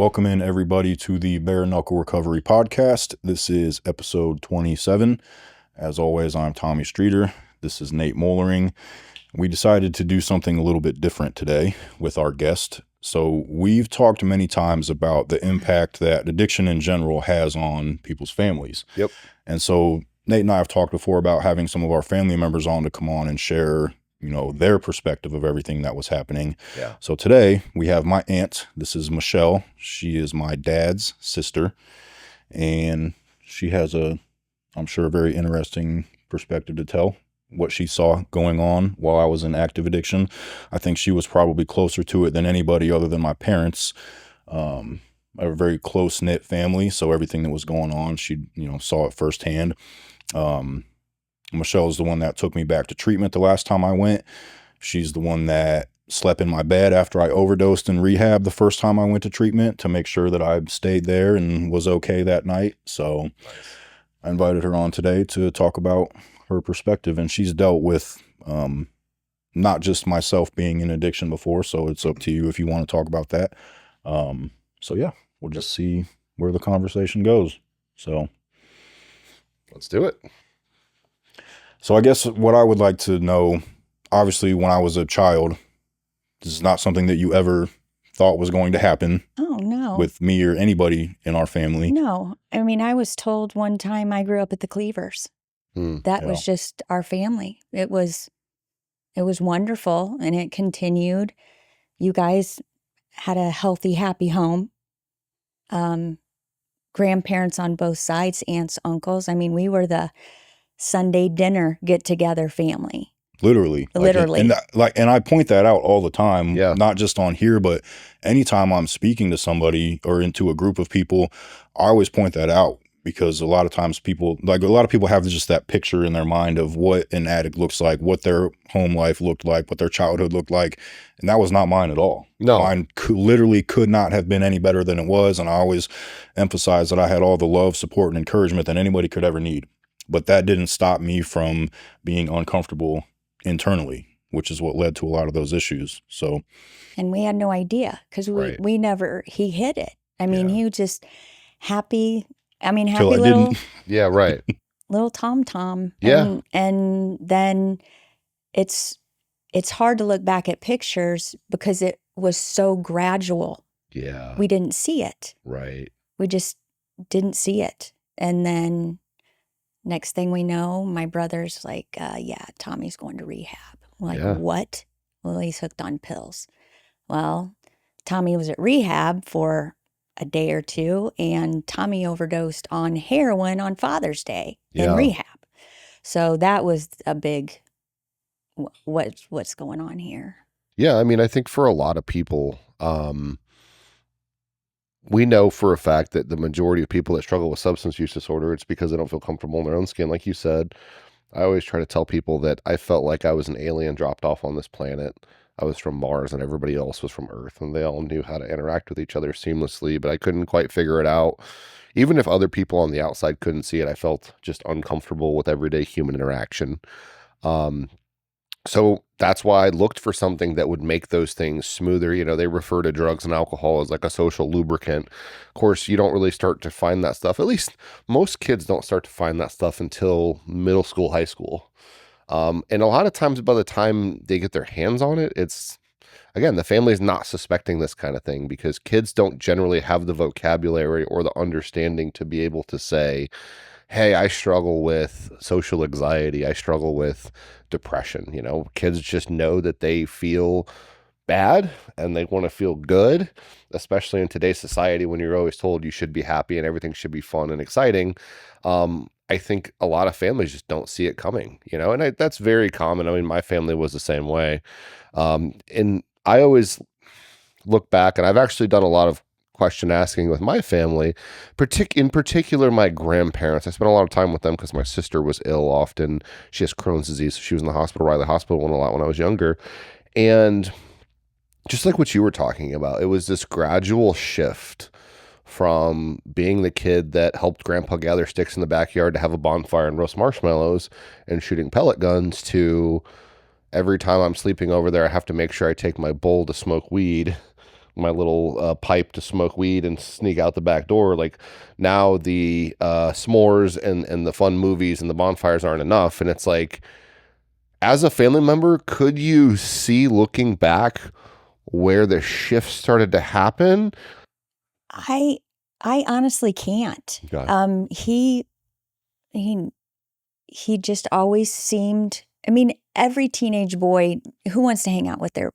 Welcome in, everybody, to the Bare Knuckle Recovery podcast. This is episode 27. As always, I'm Tommy Streeter. This is Nate Mollering. We decided to do something a little bit different today with our guest. So we've talked many times about the impact that addiction in general has on people's families. Yep. And so Nate and I have talked before about having some of our family members on to come on and share, their perspective of everything that was happening. Yeah. So today we have my aunt. This is Michelle. She is my dad's sister, and she has I'm sure, a very interesting perspective to tell what she saw going on while I was in active addiction. I think she was probably closer to it than anybody other than my parents. I have a very close-knit family, so everything that was going on, she, saw it firsthand. Michelle is the one that took me back to treatment the last time I went. She's the one that slept in my bed after I overdosed in rehab the first time I went to treatment to make sure that I stayed there and was okay that night. So nice. I invited her on today to talk about her perspective, and she's dealt with not just myself being in addiction before, so it's up to you if you want to talk about that. So yeah, we'll just see where the conversation goes. So let's do it. So I guess what I would like to know, obviously when I was a child, this is not something that you ever thought was going to happen. Oh, no. With me or anybody in our family. No. I mean, I was told one time I grew up at the Cleavers. That was just our family. It was wonderful, and it continued. You guys had a healthy, happy home. Grandparents on both sides, aunts, uncles. I mean, we were the Sunday dinner get-together family. Literally. And I point that out all the time, not just on here, but anytime I'm speaking to somebody or into a group of people, I always point that out, because a lot of times people have just that picture in their mind of what an addict looks like, what their home life looked like, what their childhood looked like. And that was not mine at all. No. Mine literally could not have been any better than it was. And I always emphasize that I had all the love, support, and encouragement that anybody could ever need. But that didn't stop me from being uncomfortable internally, which is what led to a lot of those issues. So, and we had no idea, because he hid it. I mean, he was just happy. I mean, happy little. Yeah, right. Little Tom. Yeah. And then it's hard to look back at pictures because it was so gradual. Yeah. We didn't see it. Right. We just didn't see it. And then next thing we know, my brother's like, Tommy's going to rehab. We're like, what? Well, he's hooked on pills. Well, Tommy was at rehab for a day or two, and Tommy overdosed on heroin on Father's Day in rehab. So that was a big, what's going on here? Yeah, I mean, I think for a lot of people, we know for a fact that the majority of people that struggle with substance use disorder, it's because they don't feel comfortable in their own skin. Like you said, I always try to tell people that I felt like I was an alien dropped off on this planet. I was from Mars and everybody else was from Earth, and they all knew how to interact with each other seamlessly, but I couldn't quite figure it out. Even if other people on the outside couldn't see it, I felt just uncomfortable with everyday human interaction. So that's why I looked for something that would make those things smoother. They refer to drugs and alcohol as like a social lubricant. Of course, you don't really start to find that stuff. At least most kids don't start to find that stuff until middle school, high school. And a lot of times by the time they get their hands on it, it's, again, the family's not suspecting this kind of thing, because kids don't generally have the vocabulary or the understanding to be able to say, hey, I struggle with social anxiety. I struggle with depression. Kids just know that they feel bad and they want to feel good, especially in today's society when you're always told you should be happy and everything should be fun and exciting. I think a lot of families just don't see it coming, and that's very common. I mean, my family was the same way. And I always look back, and I've actually done a lot of question asking with my family, in particular my grandparents. I spent a lot of time with them because my sister was ill often. She has Crohn's disease, so she was in the hospital, Riley Hospital one a lot when I was younger. And just like what you were talking about, it was this gradual shift from being the kid that helped grandpa gather sticks in the backyard to have a bonfire and roast marshmallows and shooting pellet guns to every time I'm sleeping over there, I have to make sure I take my bowl to smoke weed my little pipe to smoke weed and sneak out the back door. Like now the s'mores and the fun movies and the bonfires aren't enough. And it's like, as a family member, could you see looking back where the shift started to happen? I honestly can't. Okay. He just always seemed, I mean, every teenage boy who wants to hang out with their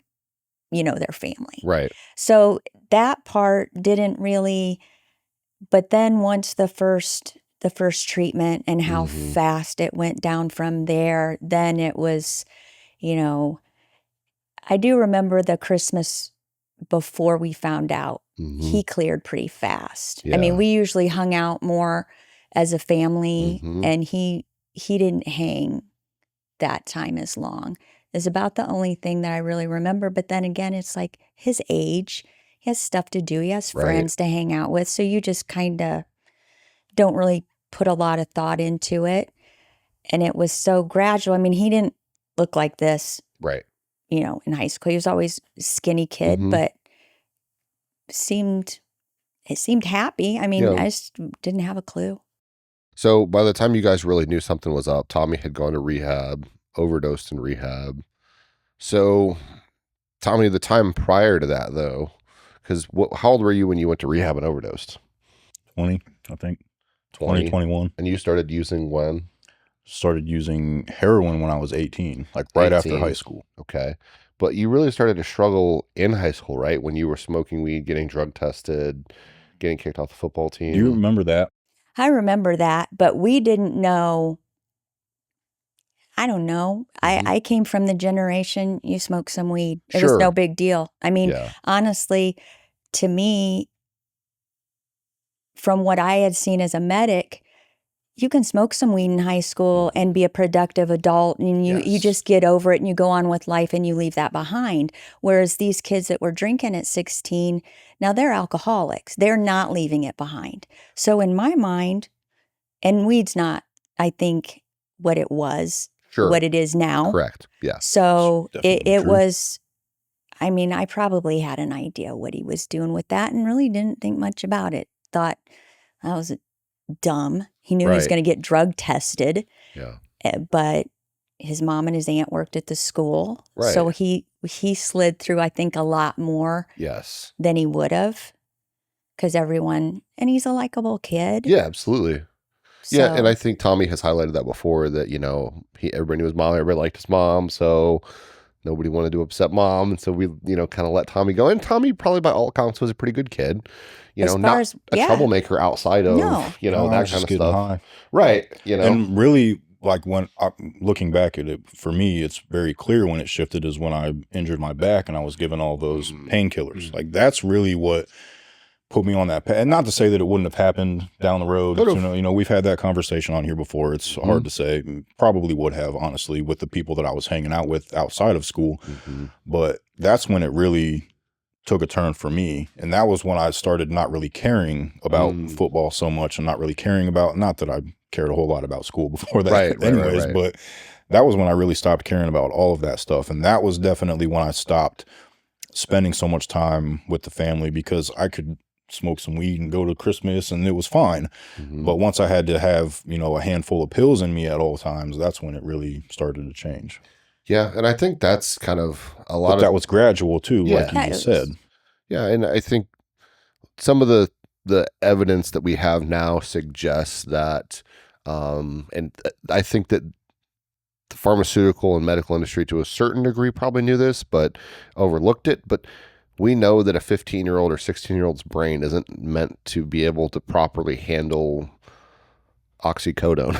family. Right. So that part didn't really, but then once the first treatment and how fast it went down from there, then it was, I do remember the Christmas before we found out, he cleared pretty fast. I mean, we usually hung out more as a family, and he didn't hang that time as long. Is about the only thing that I really remember. But then again, it's like his age, he has stuff to do, he has friends to hang out with, so you just kind of don't really put a lot of thought into it. And it was so gradual. I mean, he didn't look like this, Right. In high school. He was always a skinny kid, but it seemed happy. I mean, I just didn't have a clue. So by the time you guys really knew something was up, Tommy had gone to rehab, overdosed in rehab. So Tommy, the time prior to that though, because how old were you when you went to rehab and overdosed? 20, I think. 20, 21. And you started using when? Started using heroin when I was 18, like right after high school. Okay. But you really started to struggle in high school, right? When you were smoking weed, getting drug tested, getting kicked off the football team. Do you remember that? I remember that, but we didn't know. I don't know. I came from the generation, you smoke some weed. It was no big deal. I mean, honestly, to me, from what I had seen as a medic, you can smoke some weed in high school and be a productive adult, and you just get over it and you go on with life and you leave that behind. Whereas these kids that were drinking at 16, now they're alcoholics. They're not leaving it behind. So in my mind, and weed's not, I think, what it was, what it is now. Correct. Yeah. So it was, I mean, I probably had an idea what he was doing with that and really didn't think much about it. Thought that was dumb. He knew he was going to get drug tested. Yeah. But his mom and his aunt worked at the school. Right. So he slid through, I think, a lot more than he would have. Because and he's a likable kid. Yeah, absolutely. So, yeah, and I think Tommy has highlighted that before, that, everybody knew his mom, everybody liked his mom, so nobody wanted to upset mom, and so we, kind of let Tommy go. And Tommy probably by all accounts was a pretty good kid. Not a troublemaker outside of, that kind of stuff. High. Right. And really, like when looking back at it, for me, it's very clear when it shifted is when I injured my back and I was given all those painkillers. Like that's really what put me on that path. And not to say that it wouldn't have happened down the road. We've had that conversation on here before. It's hard to say. Probably would have, honestly, with the people that I was hanging out with outside of school. But that's when it really took a turn for me. And that was when I started not really caring about football so much and not really caring about, not that I cared a whole lot about school before that anyways, but that was when I really stopped caring about all of that stuff. And that was definitely when I stopped spending so much time with the family, because I could smoke some weed and go to Christmas and it was fine. But once I had to have, a handful of pills in me at all times, that's when it really started to change. Yeah, and I think that's kind of a lot but that was gradual too, like you just said. Yeah, and I think some of the evidence that we have now suggests that, and I think that the pharmaceutical and medical industry to a certain degree probably knew this, but overlooked it. But we know that a 15-year-old or 16-year-old's brain isn't meant to be able to properly handle oxycodone.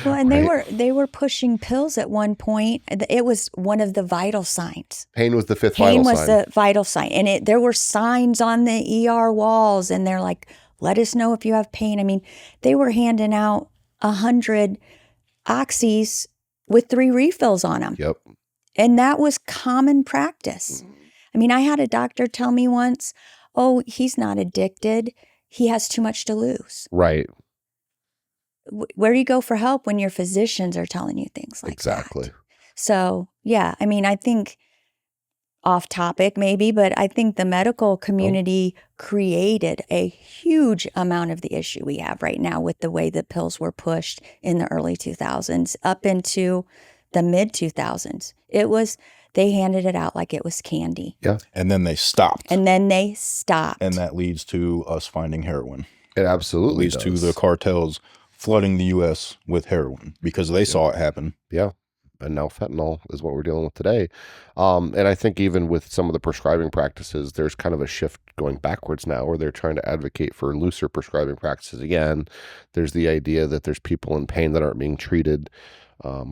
Well, and they were pushing pills at one point. It was one of the vital signs. Pain was the fifth vital sign. Pain was the vital sign. And there were signs on the ER walls, and they're like, let us know if you have pain. I mean, they were handing out 100 oxys with 3 refills on them. Yep. And that was common practice. I mean, I had a doctor tell me once, oh, he's not addicted. He has too much to lose. Right. Where do you go for help when your physicians are telling you things like that? Exactly. So, yeah, I mean, I think off topic maybe, but I think the medical community created a huge amount of the issue we have right now with the way that pills were pushed in the early 2000s up into the mid 2000s. They handed it out like it was candy. Yeah. And then they stopped. And then they stopped. And that leads to us finding heroin. It absolutely leads to the cartels flooding the U.S. with heroin because they saw it happen. Yeah. And now fentanyl is what we're dealing with today. And I think even with some of the prescribing practices, there's kind of a shift going backwards now where they're trying to advocate for looser prescribing practices again. There's the idea that there's people in pain that aren't being treated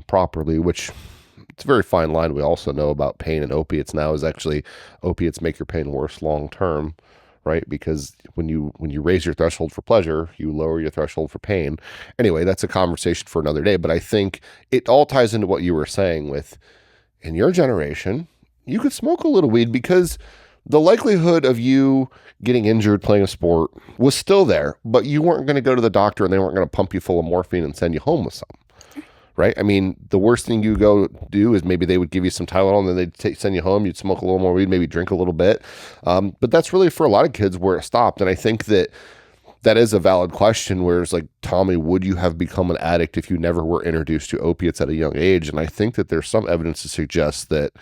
properly, which it's a very fine line. We also know about pain and opiates now is actually opiates make your pain worse long term, right? Because when you raise your threshold for pleasure, you lower your threshold for pain. Anyway, that's a conversation for another day. But I think it all ties into what you were saying with, in your generation, you could smoke a little weed because the likelihood of you getting injured playing a sport was still there, but you weren't going to go to the doctor and they weren't going to pump you full of morphine and send you home with some. Right? I mean, the worst thing you go do is maybe they would give you some Tylenol and then they'd send you home. You'd smoke a little more weed, maybe drink a little bit. But that's really for a lot of kids where it stopped. And I think that is a valid question where it's like, Tommy, would you have become an addict if you never were introduced to opiates at a young age? And I think that there's some evidence to suggest that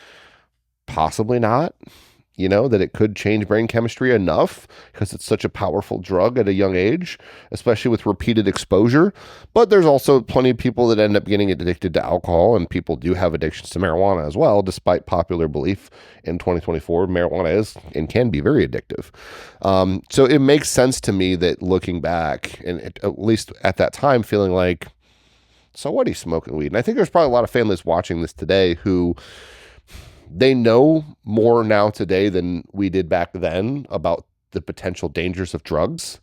possibly not. You know, that it could change brain chemistry enough because it's such a powerful drug at a young age, especially with repeated exposure. But there's also plenty of people that end up getting addicted to alcohol, and people do have addictions to marijuana as well, despite popular belief in 2024, marijuana is and can be very addictive. So it makes sense to me that looking back, and at least at that time, feeling like, so what, he's smoking weed? And I think there's probably a lot of families watching this today who they know more now today than we did back then about the potential dangers of drugs,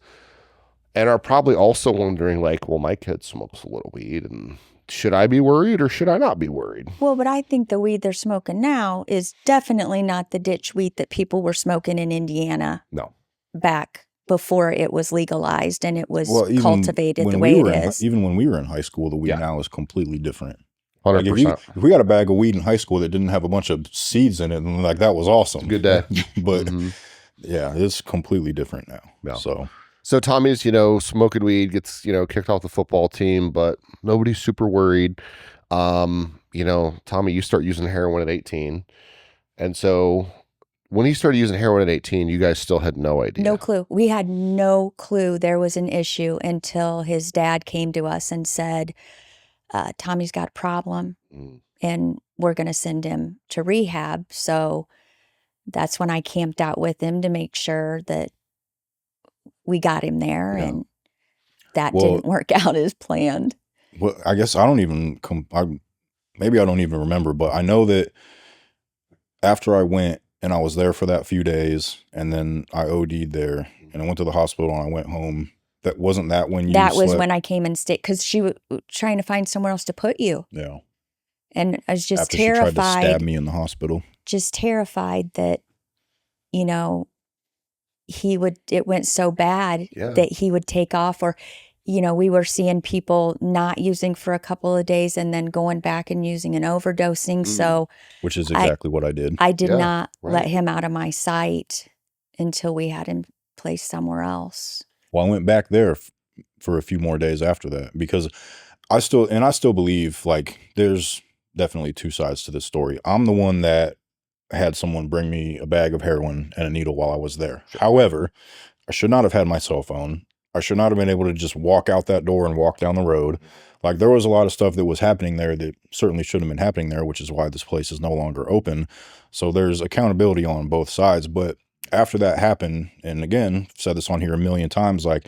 and are probably also wondering like, well, my kid smokes a little weed, and should I be worried or should I not be worried? Well, but I think the weed they're smoking now is definitely not the ditch weed that people were smoking in Indiana. No. Back before it was legalized and it was Even cultivated the when way we it were is. even when we were in high school, the weed now is completely different. 100%. Like if we got a bag of weed in high school that didn't have a bunch of seeds in it, and like that was awesome. Good day. But yeah, it's completely different now. Yeah. So Tommy's, smoking weed, gets, kicked off the football team, but nobody's super worried. Tommy, you start using heroin at 18. And so when he started using heroin at 18, you guys still had no idea. No clue. We had no clue there was an issue until his dad came to us and said, Tommy's got a problem and we're going to send him to rehab. So that's when I camped out with him to make sure that we got him there, and that didn't work out as planned. Well, I guess I don't even maybe I don't even remember, but I know that after I went and I was there for that few days, and then I OD'd there, and I went to the hospital and I went home. That wasn't that when you That was slept? when I came and stayed, because she was trying to find somewhere else to put you. Yeah. And I was just After terrified. she tried to stab me in the hospital. Just terrified that, it went so bad that he would take off, or, we were seeing people not using for a couple of days and then going back and using and overdosing. So, which is exactly what I did. I did not let him out of my sight until we had him placed somewhere else. Well, I went back there for a few more days after that, because I still believe like there's definitely two sides to this story. I'm the one that had someone bring me a bag of heroin and a needle while I was there. However, I should not have had my cell phone. I should not have been able to just walk out that door and walk down the road. Like there was a lot of stuff that was happening there that certainly shouldn't have been happening there, which is why this place is no longer open. So there's accountability on both sides. But after that happened, and again, I've said this on here a million times, like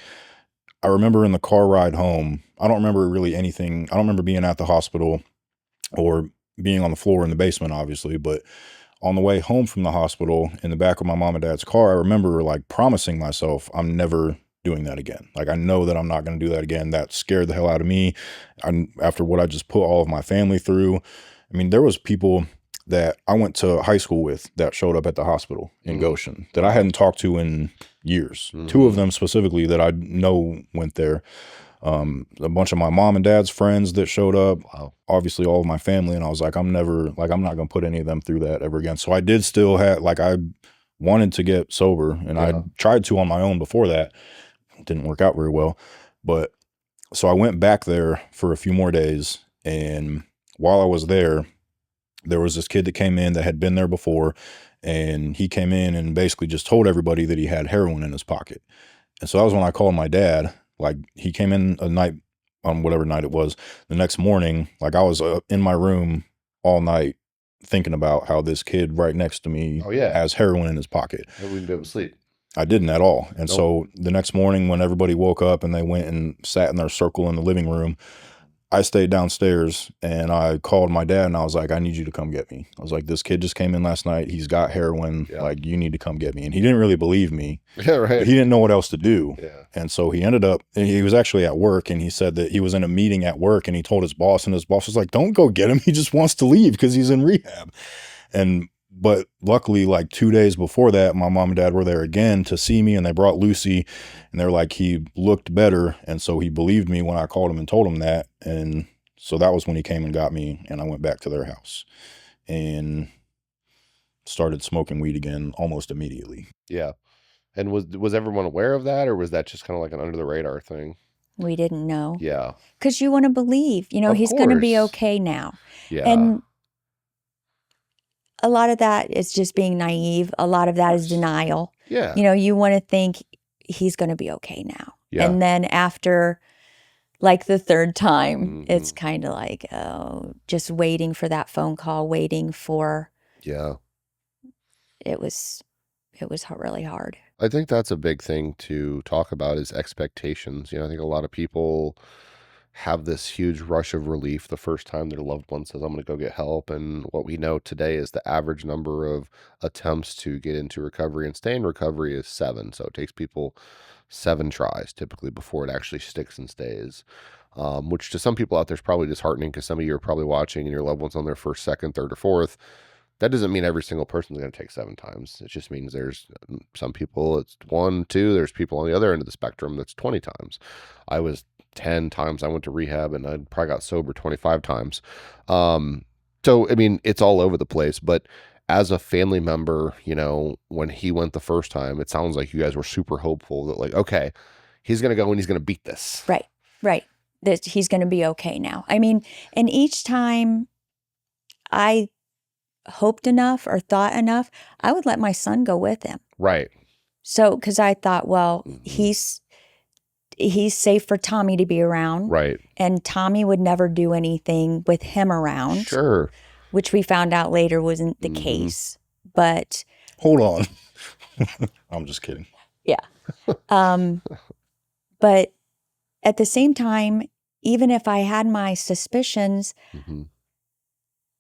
I remember in the car ride home, I don't remember really anything. I don't remember being at the hospital or being on the floor in the basement, obviously, but on the way home from the hospital in the back of my mom and dad's car, I remember like promising myself, I'm never doing that again. Like I know that I'm not going to do that again. That scared the hell out of me. After what I just put all of my family through. I mean, there was people that I went to high school with that showed up at the hospital in Goshen that I hadn't talked to in years. Two of them specifically that I know went there. A bunch of my mom and dad's friends that showed up, Wow. obviously all of my family. And I was like, I'm not going to put any of them through that ever again. So I did still have, like, I wanted to get sober, and Yeah. I tried to on my own before that. It didn't work out very well. But so I went back there for a few more days. And while I was there was this kid that came in that had been there before. And he came in and basically just told everybody that he had heroin in his pocket. And so that was when I called my dad. Like, he came in a night, on whatever night it was. The next morning, like, I was in my room all night thinking about how this kid right next to me has heroin in his pocket. I wouldn't be able to sleep. I didn't at all. And Nope. so the next morning when everybody woke up and they went and sat in their circle in the living room, I stayed downstairs and I called my dad and I was like, I need you to come get me. I was like, this kid just came in last night. He's got heroin. Yeah. Like, you need to come get me. And he didn't really believe me. Yeah, right. He didn't know what else to do. Yeah. And so he ended up, he was actually at work, and he said that he was in a meeting at work and he told his boss, and his boss was like, don't go get him. He just wants to leave because he's in rehab. But luckily, like 2 days before that, my mom and dad were there again to see me, and they brought Lucy, and they're like, he looked better. And so he believed me when I called him and told him that. And so that was when he came and got me, and I went back to their house and started smoking weed again almost immediately. Yeah. And was everyone aware of that, or was that just kind of like an under the radar thing? We didn't know. Yeah. Because you want to believe, Of he's going to be course. okay now. Yeah. And a lot of that is just being naive. A lot of that is denial. Yeah. You want to think he's going to be okay now. Yeah. And then after, like, the third time, it's Mhm. kind of like, just waiting for that phone call, waiting for, Yeah. it was really hard. I think that's a big thing to talk about is expectations. I think a lot of people have this huge rush of relief the first time their loved one says, I'm going to go get help. And what we know today is the average number of attempts to get into recovery and stay in recovery is 7. So it takes people 7 tries typically before it actually sticks and stays. Which to some people out there is probably disheartening, because some of you are probably watching and your loved one's on their first, second, third, or fourth. That doesn't mean every single person is going to take 7 times. It just means there's some people it's 1, 2. There's people on the other end of the spectrum that's 20 times. I was 10 times. I went to rehab and I probably got sober 25 times. So, I mean, it's all over the place. But as a family member, when he went the first time, it sounds like you guys were super hopeful that, like, okay, he's going to go and he's going to beat this. Right. That he's going to be okay now. I mean, and each time I hoped enough or thought enough, I would let my son go with him. Right. So, because I thought, well, Mhm. he's safe for Tommy to be around. Right. And Tommy would never do anything with him around. Sure. Which we found out later wasn't the Mhm. case. But Hold on. I'm just kidding. but at the same time, even if I had my suspicions, Mhm.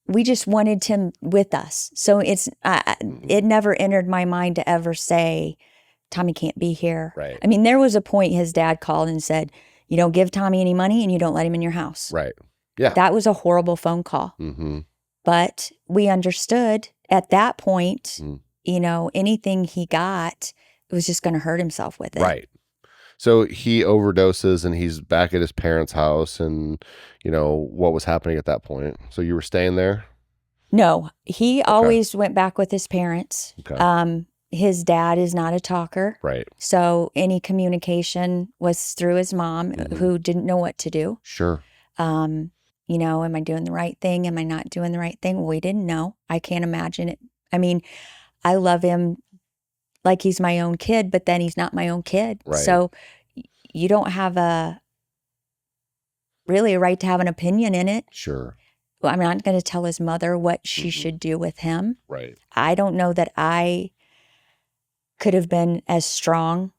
we just wanted him with us. So it never entered my mind to ever say, Tommy can't be here. Right. I mean, there was a point his dad called and said, you don't give Tommy any money and you don't let him in your house. Right. Yeah. That was a horrible phone call. Mm-hmm. But we understood at that point, Mm. anything he got, it was just going to hurt himself with it. Right. So he overdoses and he's back at his parents' house, and what was happening at that point? So you were staying there? No, he always went back with his parents. Okay. His dad is not a talker. Right. So any communication was through his mom, who didn't know what to do. Sure. Am I doing the right thing? Am I not doing the right thing? Well, we didn't know. I can't imagine it. I mean, I love him like he's my own kid, but then he's not my own kid. Right. So you don't have really a right to have an opinion in it. Sure. Well, I'm not going to tell his mother what she should do with him. Right. I don't know that I could have been as strong.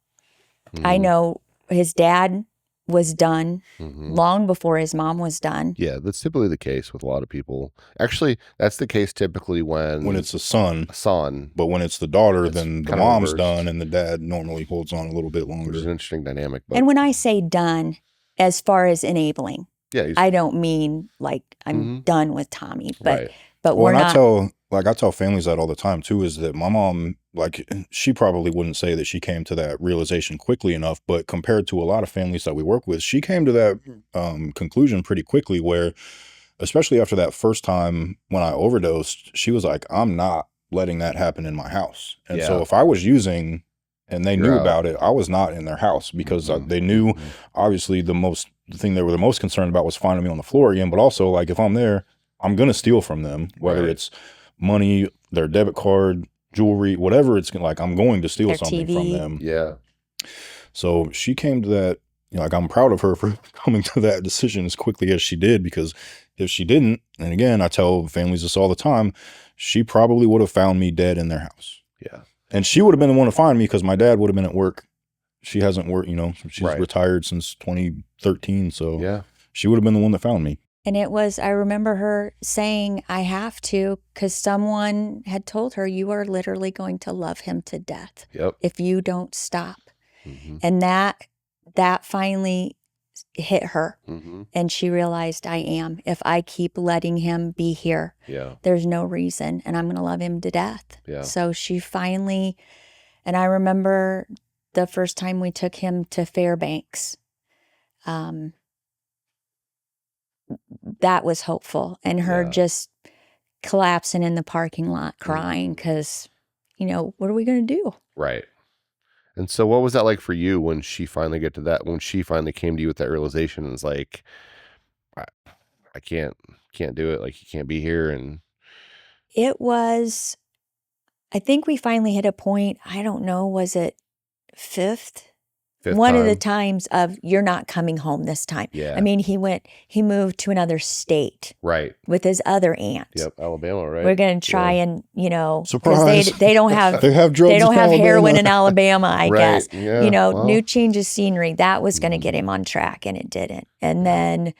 I know his dad was done long before his mom was done. Yeah, that's typically the case with a lot of people. Actually, that's the case typically when it's a son. But when it's the daughter, it's then the kinda mom's reversed. done and the dad normally holds on a little bit which is longer. an interesting dynamic. But And when I say done, as far as enabling, yeah, I don't mean like I'm done with Tommy, but right. but Well, we're and not. I tell families that all the time too, is that my mom like she probably wouldn't say that she came to that realization quickly enough, but compared to a lot of families that we work with, she came to that conclusion pretty quickly where, especially after that first time when I overdosed, she was like, I'm not letting that happen in my house. And so Yeah. if I was using and they You're knew out. about it, I was not in their house because they knew obviously the thing they were the most concerned about was finding me on the floor again. But also, like, if I'm there, I'm going to steal from them, whether Right. it's money, their debit card, jewelry, whatever it's like, I'm going to steal Their something from TV. them. Yeah. So she came to that, you know, like, I'm proud of her for coming to that decision as quickly as she did, because if she didn't, and again, I tell families this all the time, she probably would have found me dead in their house. Yeah. And she would have been the one to find me because my dad would have been at work. She hasn't worked, you know, she's Right. retired since 2013. So Yeah. she would have been the one that found me. And it was, I remember her saying, I have to, because someone had told her, you are literally going to love him to death Yep. if you don't stop. Mm-hmm. And that finally hit her. Mm-hmm. And she realized, I am. If I keep letting him be here, Yeah. there's no reason, and I'm going to love him to death. Yeah. So she finally, and I remember the first time we took him to Fairbanks, that was hopeful. And her Yeah. just collapsing in the parking lot crying because, you know, what are we going to do? Right. And so what was that like for you when she finally when she finally came to you with that realization and was like, I can't do it. Like, you can't be here. And It was, I think we finally hit a point, I don't know, was it fifth one of the time? times of, you're not coming home this time. Yeah. I mean, he moved to another state Right. with his other aunt. Yep. Alabama, right? We're going to try Yeah. and, you know, Surprise. they don't have, They have drugs they don't in have heroin in Alabama. Alabama, I Right. guess. Yeah. You know, Well. new change of scenery. That was going to get him on track, and it didn't. And then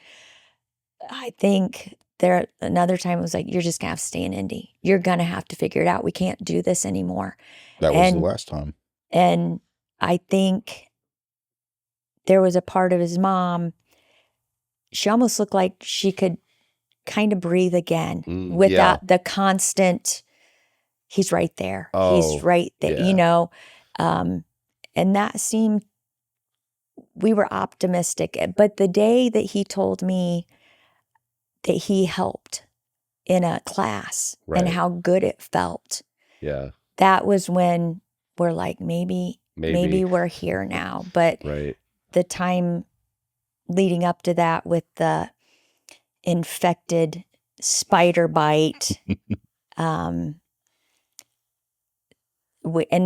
I think another time it was like, you're just going to have to stay in Indy. You're going to have to figure it out. We can't do this anymore. That was the last time. And I think there was a part of his mom, she almost looked like she could kind of breathe again without the constant, he's right there. He's right there, you know. And that seemed, we were optimistic. But the day that he told me that he helped in a class and how good it felt, that was when we're like, maybe we're here now. But the time leading up to that with the infected spider bite, and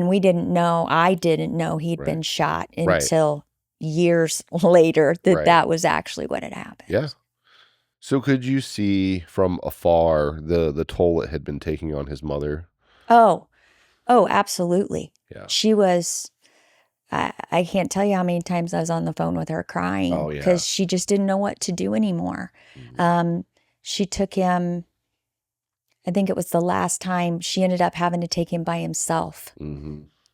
we didn't know, I didn't know he'd been shot until years later that was actually what had happened. Yeah. So could you see from afar the toll it had been taking on his mother? Oh, absolutely. Yeah. She was, I can't tell you how many times I was on the phone with her crying because she just didn't know what to do anymore. She took him, I think it was the last time she ended up having to take him by himself.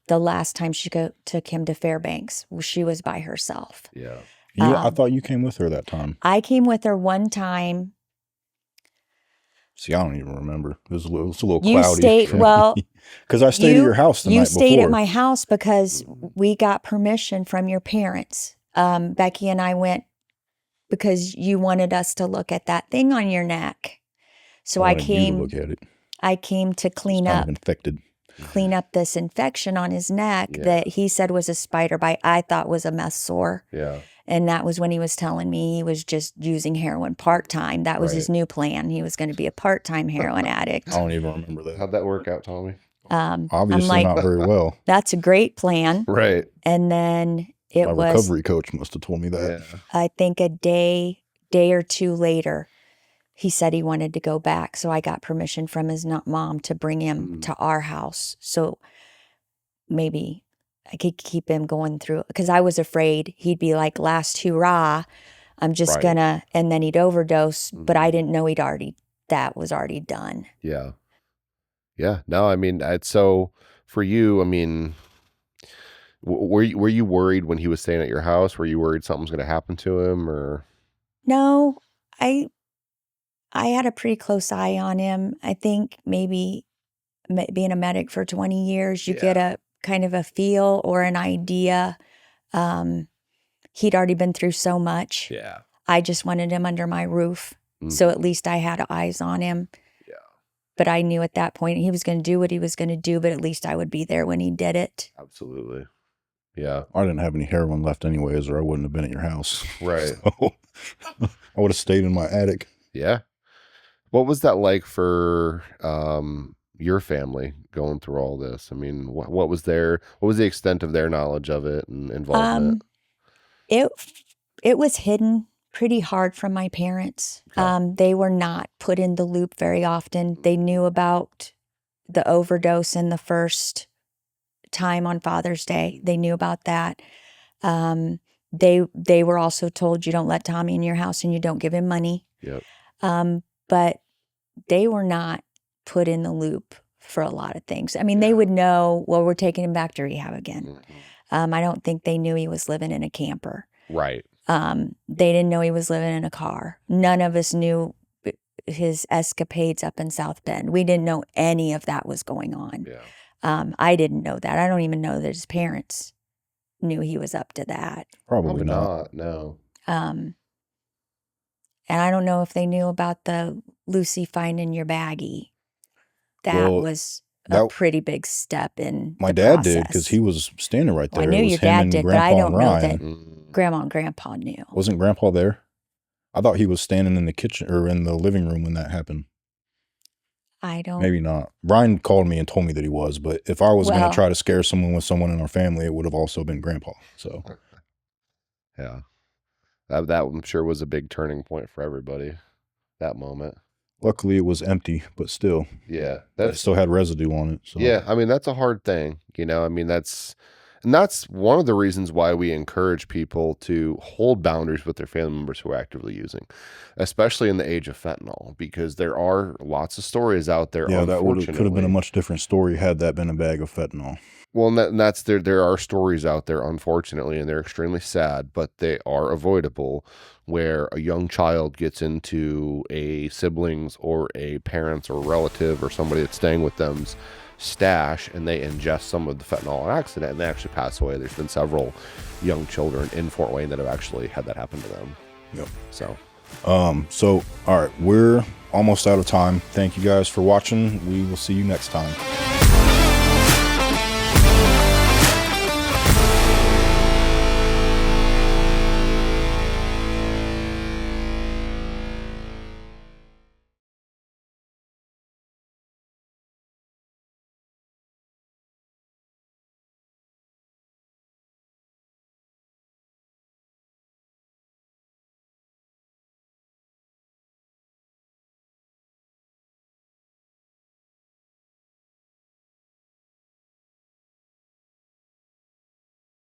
The last time she took him to Fairbanks, she was by herself. Yeah. I thought you came with her that time. I came with her one time. See, I don't even remember. It was a little cloudy. You stayed, well, because I stayed at your house the night before. You stayed at my house because we got permission from your parents. Becky and I went because you wanted us to look at that thing on your neck. So I came. You to look at it. I came to clean It's up. kind of infected. Clean up this infection on his neck that he said was a spider bite. I thought was a meth sore. Yeah. And that was when he was telling me he was just using heroin part-time. That was his new plan. He was going to be a part-time heroin addict. I don't even remember that. How'd that work out, Tommy? Obviously like, not very well. That's a great plan. Right. And then My recovery coach must have told me that. Yeah. I think a day or two later, he said he wanted to go back. So I got permission from his mom to bring him to our house. So maybe I could keep him going through, because I was afraid he'd be like, last hurrah, I'm just gonna, and then he'd overdose. But I didn't know that was already done. Yeah. Yeah. No, I mean, so for you, I mean, were you worried when he was staying at your house? Were you worried something was going to happen to him, or? No, I had a pretty close eye on him. I think maybe being a medic for 20 years, you Yeah. get a kind of a feel or an idea. He'd already been through so much. Yeah. I just wanted him under my roof. So at least I had eyes on him. Yeah. But I knew at that point he was going to do what he was going to do, but at least I would be there when he did it. Absolutely. Yeah. I didn't have any heroin left anyways, or I wouldn't have been at your house. Right. So I would have stayed in my attic. Yeah. What was that like for your family going through all this? I mean, what was what was the extent of their knowledge of it and involvement? It was hidden pretty hard from my parents. Okay. They were not put in the loop very often. They knew about the overdose in the first time on Father's Day. They knew about that. They were also told you don't let Tommy in your house and you don't give him money. Yep. But they were not put in the loop for a lot of things. I mean, they would know, well, we're taking him back to rehab again. I don't think they knew he was living in a camper. Right. They didn't know he was living in a car. None of us knew his escapades up in South Bend. We didn't know any of that was going on. Yeah. I didn't know that. I don't even know that his parents knew he was up to that. Probably not. No. And I don't know if they knew about the Lucy finding your baggie. That was a pretty big step in my the dad process. did, because he was standing right there. Well, I knew It was your him dad and did, but Grandpa I don't and know Ryan. that Grandma and Grandpa knew. Wasn't Grandpa there? I thought he was standing in the kitchen or in the living room when that happened. I don't. Maybe not. Brian called me and told me that he was, but if I was going to try to scare someone with someone in our family, it would have also been Grandpa. So, yeah, that I'm sure was a big turning point for everybody. That moment. Luckily, it was empty, but still, yeah, that still had residue on it. So. Yeah, I mean that's a hard thing, you know. I mean that's one of the reasons why we encourage people to hold boundaries with their family members who are actively using, especially in the age of fentanyl, because there are lots of stories out there. Yeah, that could have been a much different story had that been a bag of fentanyl. Well, and that's there are stories out there, unfortunately, and they're extremely sad, but they are avoidable, where a young child gets into a sibling's or a parent's or relative or somebody that's staying with them's stash, and they ingest some of the fentanyl on accident, and they actually pass away. There's been several young children in Fort Wayne that have actually had that happen to them. Yep. So, all right, we're almost out of time. Thank you guys for watching. We will see you next time.